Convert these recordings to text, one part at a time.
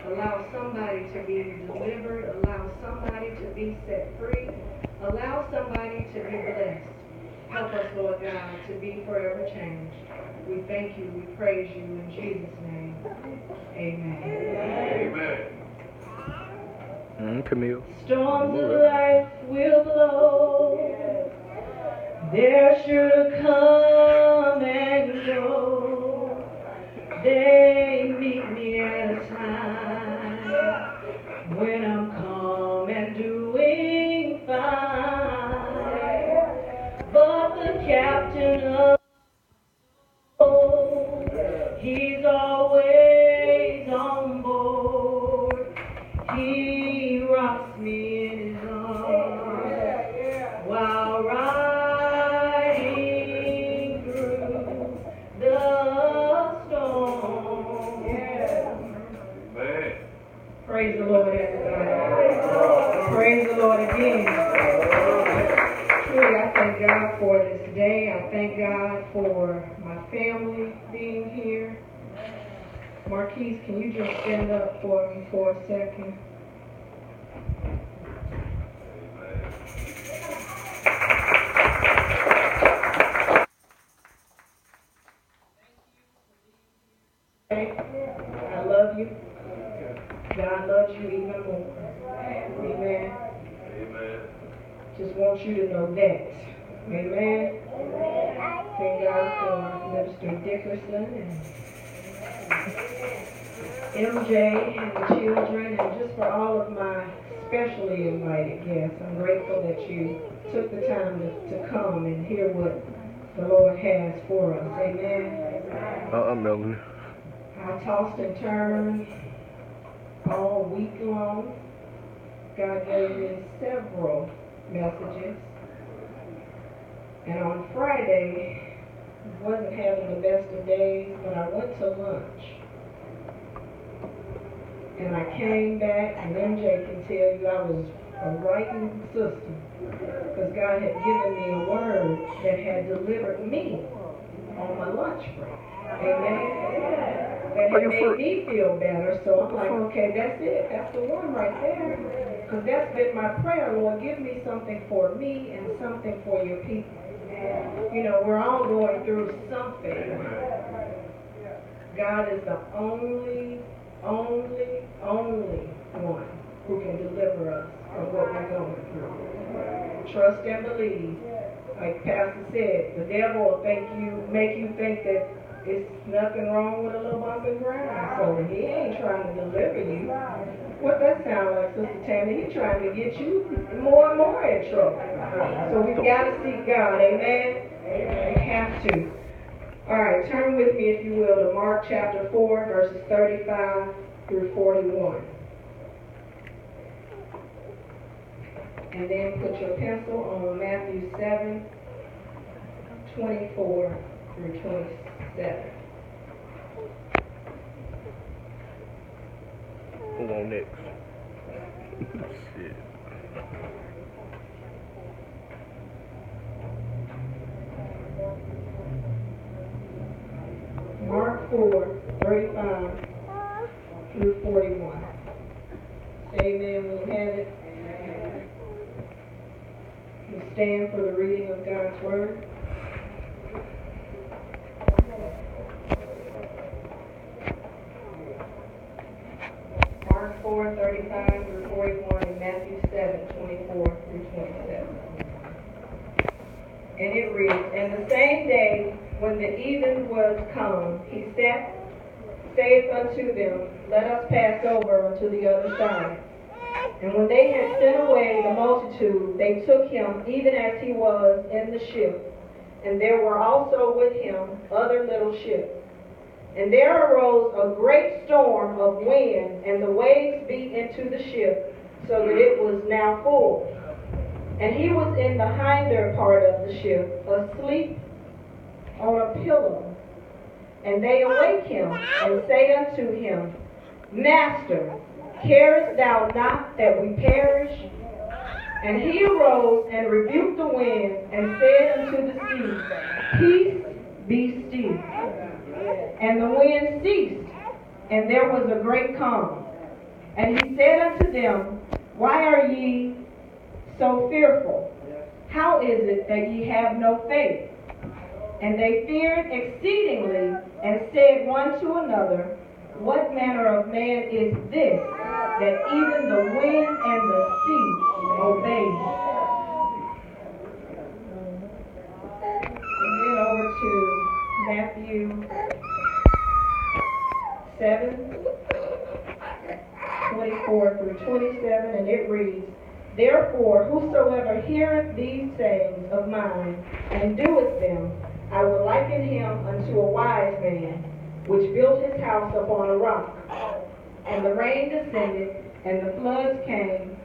Allow somebody to be delivered. Allow somebody to be set free. Allow somebody to be blessed. Help us, Lord God, to be forever changed. We thank you. We praise you in Jesus' name. Amen. Amen. Camille. Storms of life will blow. They're sure to come and go. They meet me at a time when I'm calm and doing fine. But the captain of the boat, he's always on board. He rocks me in his arms while riding through the storm. Praise the Lord, everybody. Praise the Lord again. Truly, I thank God for this day. I thank God for my family being here. Marquise, can you just stand up for me for a second? I love you. God loves you even more. Amen. Just want you to know that. Amen. Thank God for Minister Dixon and MJ and the children, and just for all of my specially invited guests. I'm grateful that you took the time to come and hear what the Lord has for us. Amen. Melvin. I tossed and turned all week long. God gave me several messages. And on Friday, I wasn't having the best of days, but I went to lunch. And I came back, and MJ can tell you I was a writing sister, because God had given me a word that had delivered me on my lunch break. Amen. That had made me feel better. So I'm like, okay, that's it. That's the one right there. Because that's been my prayer, Lord. Give me something for me and something for your people. You know, we're all going through something. God is the only one who can deliver us from what we're going through. Trust and believe. Like Pastor said, the devil will make you think that it's nothing wrong with a little bump and grind. So he ain't trying to deliver you. What that sound like, Sister Tammy? He's trying to get you more and more in trouble. So we've got to seek God. Amen? We have to. All right, turn with me, if you will, to Mark chapter 4, verses 35 through 41. And then put your pencil on Matthew 7, 24 through 27. Who on next? Shit. Mark 4, 35 through 41. Amen. We'll have it. We stand for the reading of God's Word. Mark 4, 35 through 41 and Matthew 7, 24 through 27. And it reads, And the same day when the even was come, he saith unto them, Let us pass over unto the other side. And when they had sent away the multitude, they took him even as he was in the ship. And there were also with him other little ships. And there arose a great storm of wind, and the waves beat into the ship, so that it was now full. And he was in the hinder part of the ship, asleep on a pillow. And they awake him, and say unto him, Master, carest thou not that we perish? And he arose and rebuked the wind, and said unto the sea, Peace, be still. And the wind ceased, and there was a great calm. And he said unto them, Why are ye so fearful? How is it that ye have no faith? And they feared exceedingly, and said one to another, What manner of man is this, that even the wind and the sea obey him? And then over to Matthew 7:24-27, and it reads, Therefore, whosoever heareth these sayings of mine, and doeth them, I will liken him unto a wise man, which built his house upon a rock. And the rain descended, and the floods came,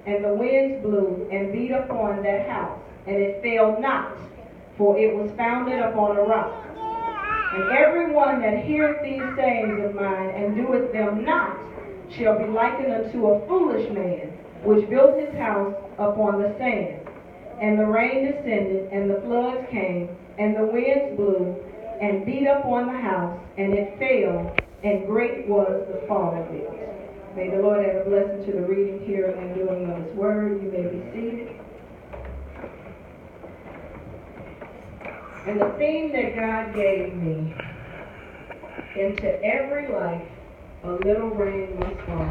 and the winds blew, and beat upon that house, and it fell not, for it was founded upon a rock. And every one that heareth these sayings of mine, and doeth them not, shall be likened unto a foolish man, which built his house upon the sand. And the rain descended, and the floods came, and the winds blew, and beat upon the house, and it fell, and great was the fall of it. May the Lord add a blessing to the reading, hearing, and doing of his word. You may be seated. And the theme that God gave me, into every life, a little rain must fall.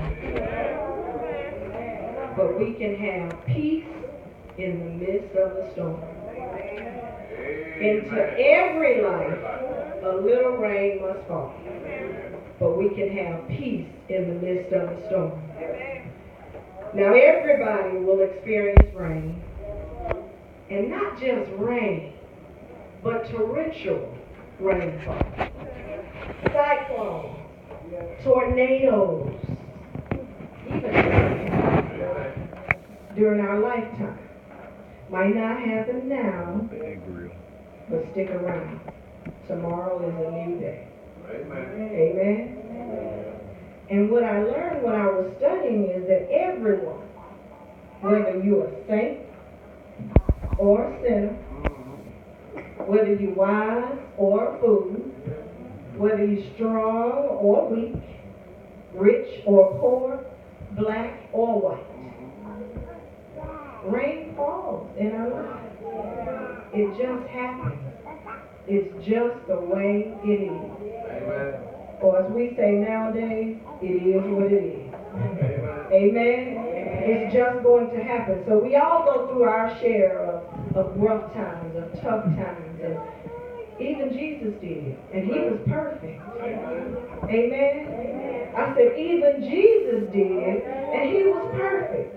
But we can have peace in the midst of the storm. Into every life, a little rain must fall. But we can have peace in the midst of the storm. Now everybody will experience rain. And not just rain, but torrential rainfall. Cyclones, tornadoes, even during our lifetime. Might not happen now, but stick around. Tomorrow is a new day. Amen. And what I learned when I was studying is that everyone, whether you're a saint or a sinner, whether you're wise or a fool, whether you're strong or weak, rich or poor, black or white, rain falls in our lives. It just happens. It's just the way it is. Amen. Or as we say nowadays, it is what it is. Amen. It's just going to happen. So we all go through our share of rough times, of tough times. And even Jesus did. And he was perfect. Amen. I said, even Jesus did. And he was perfect.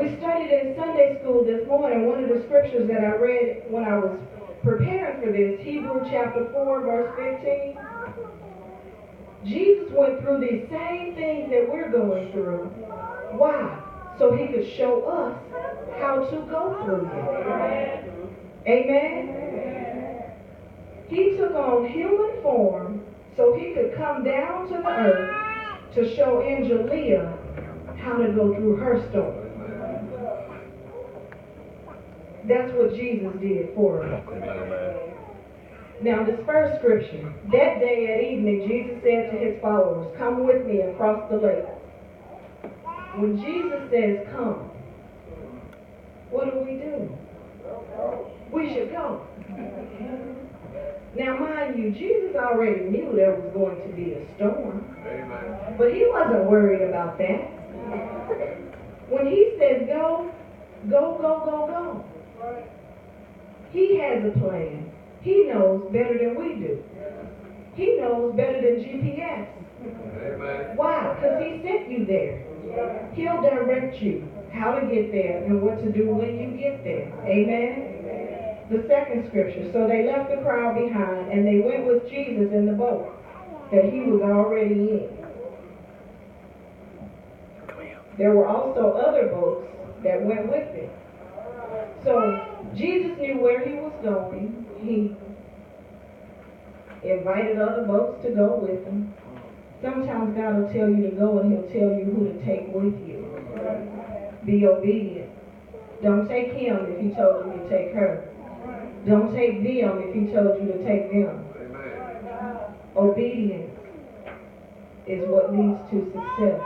We studied in Sunday school this morning. One of the scriptures that I read when I was preparing for this, Hebrews chapter 4, verse 15. Jesus went through these same things that we're going through. Why? So he could show us how to go through them. Amen? He took on human form so he could come down to the earth to show Angelia how to go through her storm. That's what Jesus did for us. Now, this first scripture, that day at evening, Jesus said to his followers, Come with me across the lake. When Jesus says come, what do? We should go. Now, mind you, Jesus already knew there was going to be a storm. But he wasn't worried about that. When he says go, go, go, go, go. He has a plan. He knows better than we do. He knows better than GPS. Amen. Why? Because he sent you there. He'll direct you how to get there and what to do when you get there. Amen? The second scripture. So they left the crowd behind and they went with Jesus in the boat that he was already in. There were also other boats that went with him. So Jesus knew where he was going. He invited other boats to go with him. Sometimes God will tell you to go and he'll tell you who to take with you. Be obedient. Don't take him if he told you to take her. Don't take them if he told you to take them. Obedience is what leads to success.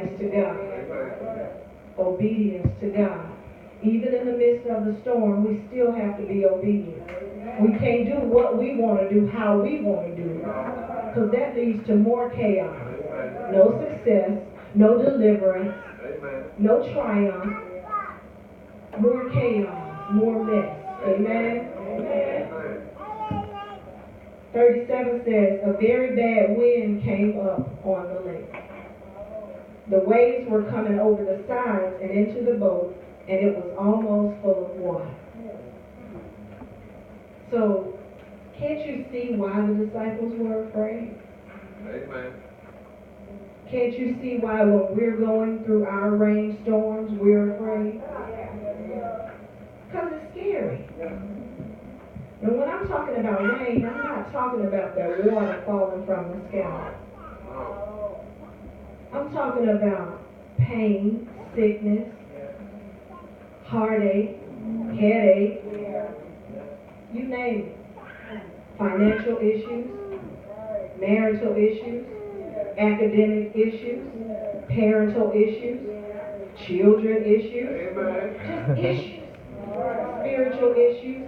Obedience to God. Obedience to God. Even in the midst of the storm, we still have to be obedient. We can't do what we want to do, how we want to do it. Because that leads to more chaos. No success, no deliverance, no triumph, more chaos, more mess. Amen? Amen. 37 says, a very bad wind came up on the lake. The waves were coming over the sides and into the boat, and it was almost full of water. So, can't you see why the disciples were afraid? Amen. Can't you see why when we're going through our rainstorms, we're afraid? Because it's scary. And when I'm talking about rain, I'm not talking about that water falling from the sky. I'm talking about pain, sickness, heartache, headache, you name it. Financial issues, marital issues, academic issues, parental issues, children issues, just issues, spiritual issues.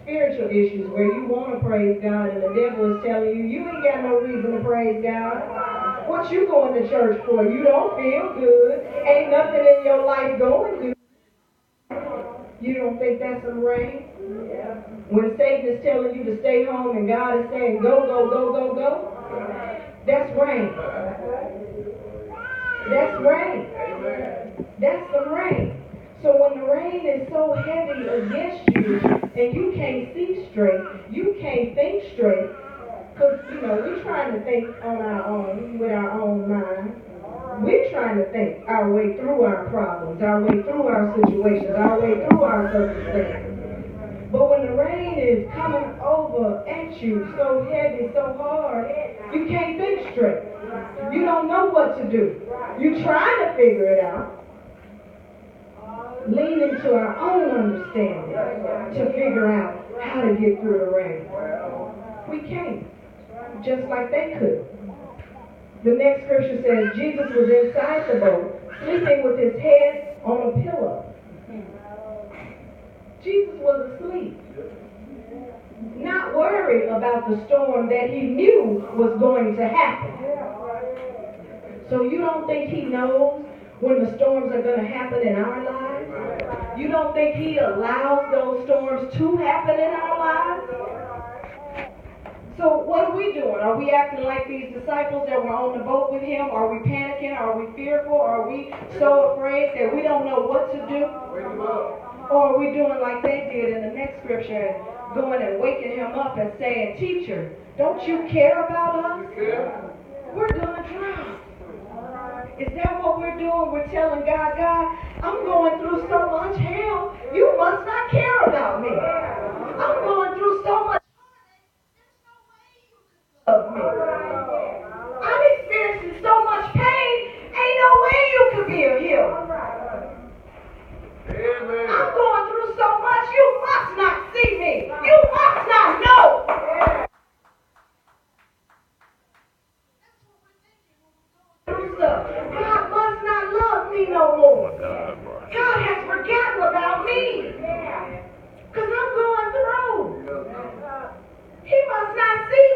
Spiritual issues where you want to praise God and the devil is telling you, you ain't got no reason to praise God. What you going to church for? You don't feel good. Ain't nothing in your life going good. You don't think that's some rain? When Satan is telling you to stay home and God is saying, go, go, go, go, go, that's rain. That's rain. That's some rain. So when the rain is so heavy against you and you can't see straight, you can't think straight, because, we're trying to think on our own, with our own mind. We're trying to think our way through our problems, our way through our situations, our way through our circumstances. But when the rain is coming over at you so heavy, so hard, you can't think straight. You don't know what to do. You're trying to figure it out. Leaning to our own understanding to figure out how to get through the rain. We can't. Just like they could. The next scripture says Jesus was inside the boat, sleeping with his head on a pillow. Jesus was asleep. Not worried about the storm that he knew was going to happen. So you don't think he knows when the storms are going to happen in our lives? You don't think he allows those storms to happen in our lives? So what are we doing? Are we acting like these disciples that were on the boat with him? Are we panicking? Are we fearful? Are we so afraid that we don't know what to do? Or are we doing like they did in the next scripture, going and waking him up and saying, teacher, don't you care about us? We're going to drown. Is that what we're doing? We're telling God, God, I'm going through so much hell, you must not care about me. I'm going through so much of me. I'm experiencing so much pain, ain't no way you could be a healer. I'm going through so much, you must not see me. You must not know. God must not love me no more. God has forgotten about me. Because I'm going through. He must not see